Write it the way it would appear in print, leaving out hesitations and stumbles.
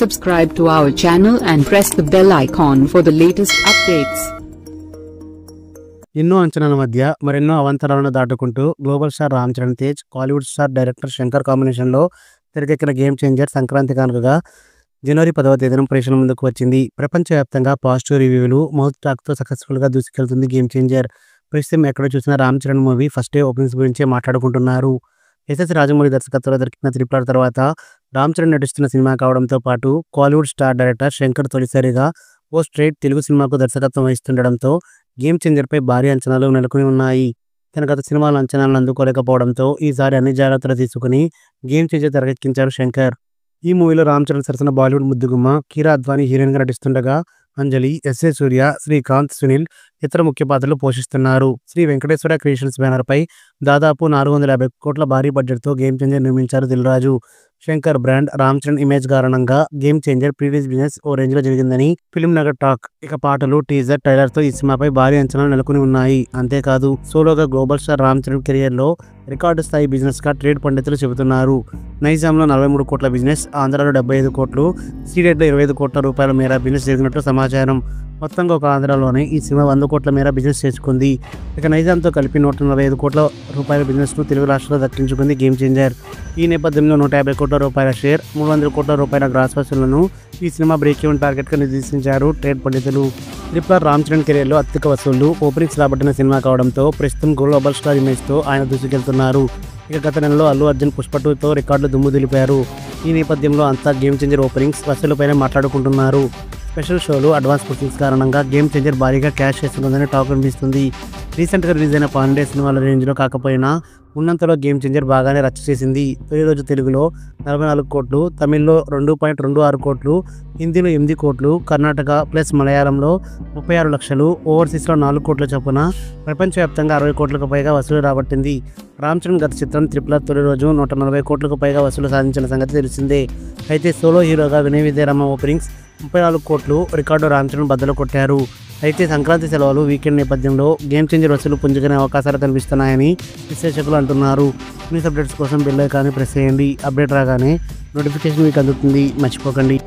Subscribe to our channel and press the bell icon for the latest updates. ఎన్నో అంచనాల మధ్య మరెన్నో అవాంతరాలను దాటుకుంటూ global star Ram Charan Tej, Kollywood star director Shankar కాంబినేషన్లో తెరకెక్కిన గేమ్ చేంజర్ సంక్రాంతి కానుకగా జనవరి 10వ తేదీన ప్రేక్షకుల ముందుకు వచ్చింది. ప్రపంచవ్యాప్తంగా పాజిటివ్ రివ్యూలు, మౌత్ టాక్తో సక్సెస్ఫుల్గా దూసుకెళ్తుంది గేమ్ చేంజర్. ప్రస్తుతం ఎక్కడ చూసినా Ram Charan movie first day openings గురించే మాట్లాడుకుంటున్నారు. ఎస్ఎస్ రాజమౌళి దర్శకత్వంలో దొరికిన త్రిపుల తర్వాత రామ్ చరణ్ నటిస్తున్న సినిమా కావడంతో పాటు కాలీవుడ్ స్టార్ డైరెక్టర్ శంకర్ తొలిసారిగా ఓ స్ట్రైట్ తెలుగు సినిమాకు దర్శకత్వం వహిస్తుండడంతో గేమ్ చేంజర్పై భారీ అంచనాలు నెలకొని ఉన్నాయి. తన గత సినిమాల అంచనాలను అందుకోలేకపోవడంతో ఈసారి అన్ని జాగ్రత్తలు తీసుకుని గేమ్ చేంజర్ తెరకెక్కించారు శంకర్. ఈ మూవీలో రామ్ చరణ్ సరసన బాలీవుడ్ ముద్దుగుమ్మ కిరా అద్వానీ హీరోయిన్గా నటిస్తుండగా అంజలి, ఎస్ఏ సూర్య, శ్రీకాంత్, సునీల్ ఇతర ముఖ్య పాత్రలు పోషిస్తున్నారు. శ్రీ వెంకటేశ్వర క్రియేషన్స్ బ్యానర్పై దాదాపు 450 కోట్ల భారీ బడ్జెట్తో గేమ్ చేంజర్ నిర్మించారు దిల్ రాజు. శంకర్ బ్రాండ్, రామ్ చరణ్ ఇమేజ్ కారణంగా గేమ్ చేంజర్ ప్రీవియస్ బిజినెస్ ఓ రేంజ్లో జరిగిందని ఫిల్మ్ నగర్ టాక్. ఇక పాటలు, టీజర్, ట్రైలర్తో ఈ సినిమాపై భారీ అంచనాలు నెలకొని ఉన్నాయి. అంతేకాదు సోలోగా గ్లోబల్ స్టార్ రామ్ చరణ్ కెరియర్లో రికార్డు స్థాయి బిజినెస్గా ట్రేడ్ పండితులు చెబుతున్నారు. నైజాంలో 43 కోట్ల బిజినెస్, ఆంధ్రాలో 75 కోట్లు, సీడెడ్లో 25 కోట్ల రూపాయల మేర బిజినెస్ జరిగినట్లు సమాచారం. మొత్తంగా ఒక ఆంధ్రాలోనే ఈ సినిమా 100 కోట్ల మేర బిజినెస్ చేసుకుంది. ఇక నైజాంతో కలిపి 145 కోట్ల రూపాయల బిజినెస్ను తెలుగు రాష్ట్రాల్లో దక్కించుకుంది గేమ్ చేంజర్. ఈ నేపథ్యంలో 150 కోట్ల రూపాయల షేర్, 300 కోట్ల రూపాయల గ్రాస్ వసూళ్లను ఈ సినిమా బ్రేక్ ఈవెన్ టార్గెట్గా నిర్దేశించారు ట్రేడ్ పండితులు. ట్రిపుల్ రామ్ చరణ్ కెరీర్లో అత్యధిక వసూళ్లు, ఓపెనింగ్స్ రాబట్టిన సినిమా కావడంతో ప్రస్తుతం గ్లోబల్ స్టార్ ఇమేజ్తో ఆయన దూసుకెళ్తున్నారు. ఇక గత నెలలో అల్లు అర్జున్ పుష్ప 2తో రికార్డులు దుమ్ము దులిపారు. ఈ నేపథ్యంలో అంతా గేమ్ చేంజర్ ఓపెనింగ్స్, వసూళ్లపైనే మాట్లాడుకుంటున్నారు. స్పెషల్ షోలు, అడ్వాన్స్ బుకింగ్స్ కారణంగా గేమ్ చేంజర్ భారీగా క్యాష్ చేస్తుందని టాక్ అనిపిస్తుంది. రీసెంట్గా రిలీజ్ అయిన పాండే సినిమాల రేంజ్లో కాకపోయినా ఉన్నంతలో గేమ్ చేంజర్ బాగానే రచ్చ చేసింది. తొలి రోజు తెలుగులో 44 కోట్లు, తమిళ్లో 2.26 కోట్లు, హిందీలో 8 కోట్లు, కర్ణాటక ప్లస్ మలయాళంలో 36 లక్షలు, ఓవర్సీస్లో 4 కోట్ల చొప్పున ప్రపంచవ్యాప్తంగా 60 కోట్లకు పైగా వసూలు రాబట్టింది. రామ్ చరణ్ గత చిత్రం త్రిపుల తొలి రోజు 140 కోట్లకు పైగా వసూలు సాధించిన సంగతి తెలిసిందే. అయితే సోలో హీరోగా వినయ్ విజయరామ ఓపెనింగ్స్ 34 కోట్లు రికార్డు రామ్ చరణ్ బద్దలు కొట్టారు. అయితే సంక్రాంతి సెలవులు, వీకెండ్ నేపథ్యంలో గేమ్ చేంజర్ వసూలు పుంజుకునే అవకాశాలు కనిపిస్తున్నాయని విశ్లేషకులు అంటున్నారు. న్యూస్ అప్డేట్స్ కోసం బెల్ ఐకాన్ని ప్రెస్ చేయండి. అప్డేట్ రాగానే నోటిఫికేషన్ మీకు అందుతుంది, మర్చిపోకండి.